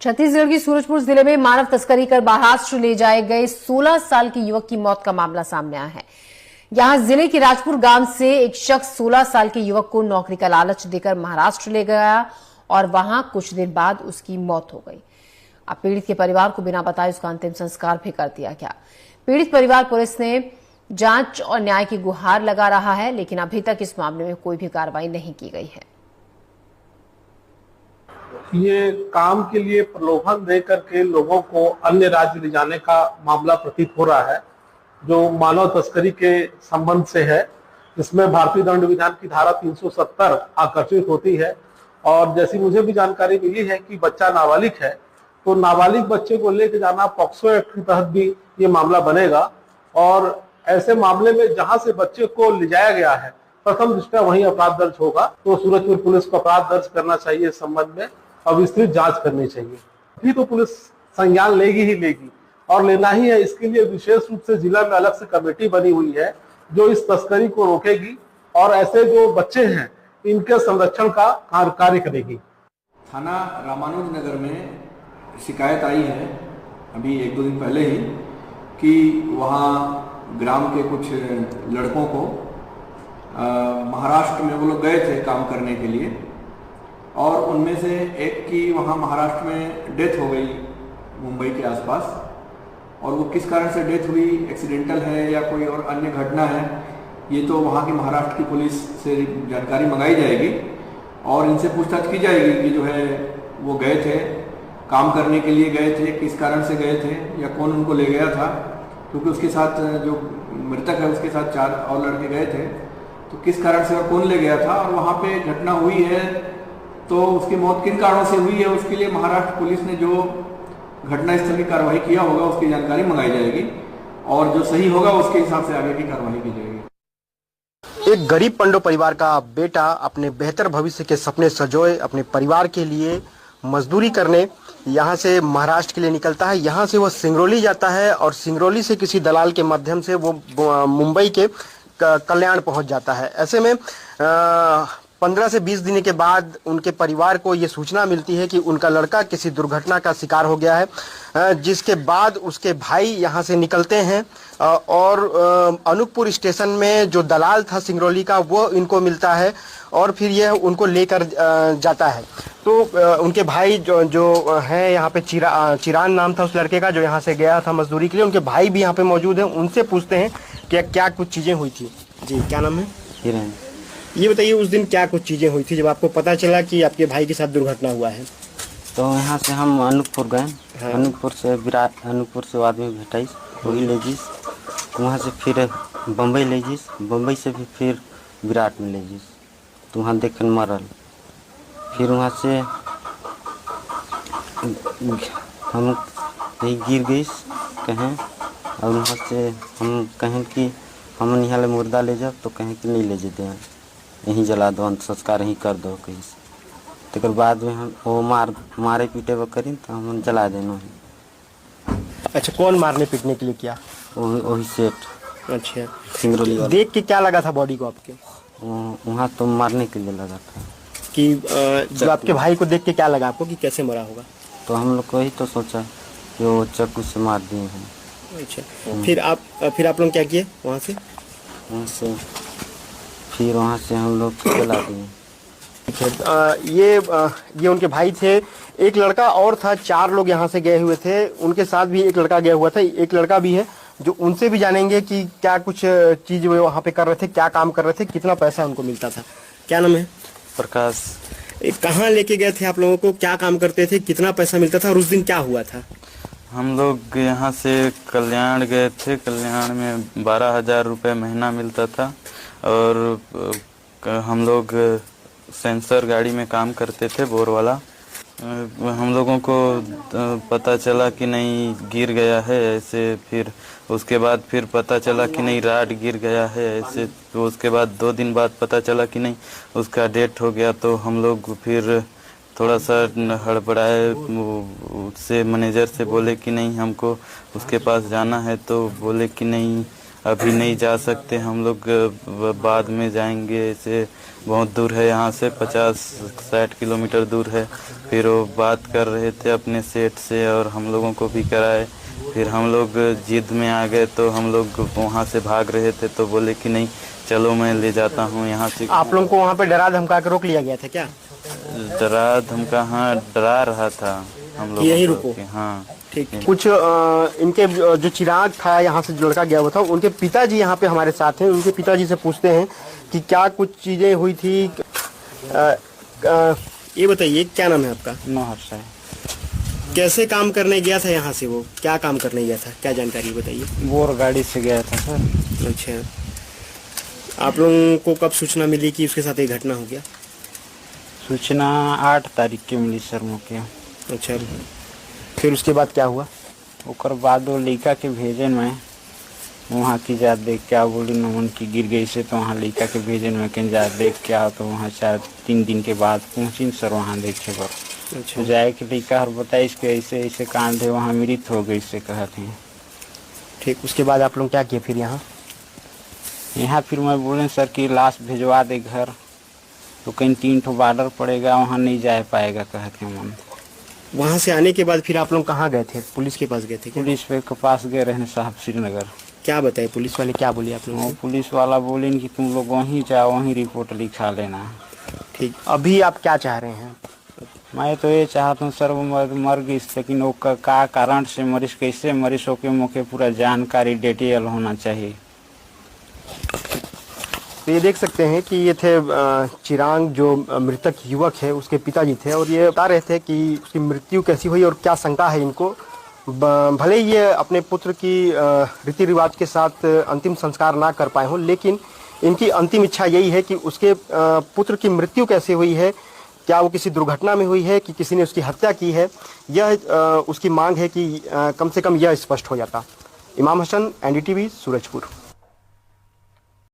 छत्तीसगढ़ की सूरजपुर जिले में मानव तस्करी कर महाराष्ट्र ले जाए गए 16 साल के युवक की मौत का मामला सामने आया है। यहां जिले के राजपुर गांव से एक शख्स 16 साल के युवक को नौकरी का लालच देकर महाराष्ट्र ले गया और वहां कुछ दिन बाद उसकी मौत हो गई। अब पीड़ित के परिवार को बिना बताए उसका अंतिम संस्कार भी कर दिया गया। पीड़ित परिवार पुलिस ने जांच और न्याय की गुहार लगा रहा है, लेकिन अभी तक इस मामले में कोई भी कार्रवाई नहीं की गई है। ये काम के लिए प्रलोभन दे करके लोगों को अन्य राज्य ले जाने का मामला प्रतीत हो रहा है, जो मानव तस्करी के संबंध से है, जिसमें भारतीय दंड विधान की धारा 370 आकर्षित होती है। और जैसी मुझे भी जानकारी मिली है कि बच्चा नाबालिग है, तो नाबालिग बच्चे को लेकर जाना पॉक्सो एक्ट के तहत भी ये मामला बनेगा। और ऐसे मामले में जहां से बच्चे को ले जाया गया है, प्रथम दृष्टया वहीं अपराध दर्ज होगा। तो सूरजपुर पुलिस को अपराध दर्ज करना चाहिए इस संबंध में और विस्तृत जांच करनी चाहिए। अभी तो पुलिस संज्ञान लेगी ही लेगी और लेना ही है। इसके लिए विशेष रूप से जिला में अलग से कमेटी बनी हुई है जो इस तस्करी को रोकेगी और ऐसे जो बच्चे हैं इनके संरक्षण का कार्य करेगी। थाना रामानुज नगर में शिकायत आई है अभी 1-2 दिन पहले ही कि वहाँ ग्राम के कुछ लड़कों को महाराष्ट्र में वो लोग गए थे काम करने के लिए और उनमें से एक की वहाँ महाराष्ट्र में डेथ हो गई मुंबई के आसपास। और वो किस कारण से डेथ हुई, एक्सीडेंटल है या कोई और अन्य घटना है, ये तो वहाँ की महाराष्ट्र की पुलिस से जानकारी मंगाई जाएगी और इनसे पूछताछ की जाएगी कि जो है वो गए थे काम करने के लिए, गए थे किस कारण से गए थे या कौन उनको ले गया था। क्योंकि उसके साथ जो मृतक है उसके साथ 4 और लड़के गए थे, तो किस कारण से और कौन ले गया था और वहाँ पे घटना हुई है तो उसकी मौत किन कारणों से हुई है, उसके लिए महाराष्ट्र पुलिस ने जो घटनास्थल की कार्रवाई किया होगा उसकी जानकारी मंगाई जाएगी और जो सही होगा उसके हिसाब से आगे की कार्रवाई की जाएगी। एक गरीब पंडो परिवार का बेटा अपने बेहतर भविष्य के सपने संजोए अपने परिवार के लिए मजदूरी करने यहाँ से महाराष्ट्र के लिए निकलता है। यहाँ से वो सिंगरौली जाता है और सिंगरौली से किसी दलाल के माध्यम से वो मुंबई के कल्याण पहुँच जाता है। ऐसे में 15 से 20 दिन के बाद उनके परिवार को ये सूचना मिलती है कि उनका लड़का किसी दुर्घटना का शिकार हो गया है, जिसके बाद उसके भाई यहाँ से निकलते हैं और अनूपपुर स्टेशन में जो दलाल था सिंगरौली का वो इनको मिलता है और फिर यह उनको लेकर जाता है। तो उनके भाई जो हैं यहाँ पे चिरान नाम था उस लड़के का जो यहाँ से गया था मजदूरी के लिए, उनके भाई भी यहाँ पे मौजूद हैं। उनसे पूछते हैं कि क्या कुछ चीज़ें हुई थी। जी, क्या नाम है? हिरन। ये बताइए उस दिन क्या कुछ चीज़ें हुई थी जब आपको पता चला कि आपके भाई के साथ दुर्घटना हुआ है? तो यहाँ से हम अनूपपुर गए। हाँ। अनूपपुर से आदमी भेटाइस, वही ले जीस, वहाँ से फिर बम्बई ले जीस, बम्बई से भी फिर विराट में ले जीस, तो वहाँ देखन मरल। फिर वहाँ से हम कहीं गिर गई कहें और वहाँ से हम कहें कि हम यहाँ मुर्दा ले जाओ, तो कहें कि नहीं ले जाते हैं, यहीं जला दो, अंत संस्कार यहीं कर दो कहीं से। तो बाद में हम वो मारे पीटे वो करें तो हम जला देना है। अच्छा, कौन मारने पीटने के लिए किया? वही सेठ। अच्छा, सिंगरौली। देख के क्या लगा था बॉडी को आपके? वहाँ तो मारने के लिए लगा था कि जो आपके भाई को देख के क्या लगा आपको कि कैसे मरा होगा? तो हम लोग को ही तो सोचा कि वो चाकू से मार दिए हैं। अच्छा, फिर आप लोग क्या किए वहाँ से? फिर वहाँ से हम लोग चला दिए। ये उनके भाई थे। एक लड़का और था, 4 लोग यहाँ से गए हुए थे, उनके साथ भी एक लड़का गया हुआ था। एक लड़का भी है जो उनसे भी जानेंगे कि क्या कुछ चीज़ वो वहाँ पे कर रहे थे, क्या काम कर रहे थे, कितना पैसा उनको मिलता था। क्या नाम है? प्रकाश। कहाँ लेके गए थे आप लोगों को, क्या काम करते थे, कितना पैसा मिलता था और उस दिन क्या हुआ था? हम लोग यहाँ से कल्याण गए थे। कल्याण में 12,000 रुपये महीना मिलता था और हम लोग सेंसर गाड़ी में काम करते थे, बोर वाला। हम लोगों को पता चला कि नहीं गिर गया है ऐसे, फिर उसके बाद फिर पता चला कि नहीं राड गिर गया है ऐसे, तो उसके बाद 2 दिन बाद पता चला कि नहीं उसका डेथ हो गया। तो हम लोग फिर थोड़ा सा हड़बड़ाए, उससे मैनेजर से बोले कि नहीं हमको उसके पास जाना है, तो बोले कि नहीं अभी नहीं जा सकते, हम लोग बाद में जाएंगे ऐसे। बहुत दूर है यहाँ से, 50-60 किलोमीटर दूर है। फिर वो बात कर रहे थे अपने सेठ से और हम लोगों को भी कराए। फिर हम लोग जिद में आ गए तो हम लोग वहाँ से भाग रहे थे तो बोले कि नहीं चलो मैं ले जाता हूँ यहाँ से। आप लोगों को वहाँ पे डरा धमका के रोक लिया गया था क्या? डरा धमका, हाँ डरा रहा था हम लोग यहीं रुको। हाँ ठीक। कुछ इनके जो चिराग था यहाँ से जो लड़का गया हुआ था, उनके पिताजी यहाँ पे हमारे साथ हैं। उनके पिताजी से पूछते हैं कि क्या कुछ चीजें हुई थी। ये बताइए क्या नाम है आपका? नौहर है। कैसे काम करने गया था यहाँ से? वो क्या काम करने गया था, क्या जानकारी बताइए। बोर गाड़ी से गया था सर। अच्छा, आप लोगों को कब सूचना मिली कि उसके साथ ये घटना हो गया? सूचना 8 तारीख के मिली सर मुझे। अच्छा, फिर उसके बाद क्या हुआ? ओकर बाद वो लड़का के भेजन में वहाँ की जा देख क्या बोली नमन की गिर गई से, तो वहाँ लड़का के भेजन में कहीं जा देख क्या, तो वहाँ 4-3 दिन के बाद पहुँची सर वहाँ देखे पर। अच्छा, तो जाए कि लड़का और बताए इसके ऐसे ऐसे कांड है, वहाँ मृत हो गई से कहते हैं। ठीक। उसके बाद आप लोग क्या किए फिर यहाँ? फिर मैं बोले सर कि लाश भिजवा दे घर, तो कहीं 3 ठो बॉर्डर पड़ेगा, वहाँ नहीं जा पाएगा कहते हैं मन। वहाँ से आने के बाद फिर आप लोग कहाँ गए थे? पुलिस के पास गए थे क्या? पुलिस पे के पास गए रहने साहब श्रीनगर। क्या बताए पुलिस वाले, क्या बोले आप लोगों वो को? पुलिस वाला बोले कि तुम लोग वहीं जाओ, वहीं रिपोर्ट लिखा लेना। ठीक। अभी आप क्या चाह रहे हैं? मैं तो ये चाहता हूँ सर वो मर गई, लेकिन वो का कारण से मरीज, कैसे मरीज हो के मौके पूरा जानकारी डिटेल होना चाहिए। तो ये देख सकते हैं कि ये थे चिराग, जो मृतक युवक है उसके पिताजी थे, और ये बता रहे थे कि उसकी मृत्यु कैसी हुई और क्या शंका है इनको। भले ही ये अपने पुत्र की रीति रिवाज के साथ अंतिम संस्कार ना कर पाए हों, लेकिन इनकी अंतिम इच्छा यही है कि उसके पुत्र की मृत्यु कैसे हुई है, क्या वो किसी दुर्घटना में हुई है कि किसी ने उसकी हत्या की है, यह उसकी मांग है कि कम से कम यह स्पष्ट हो जाता। इमाम हसन, NDTV, सूरजपुर।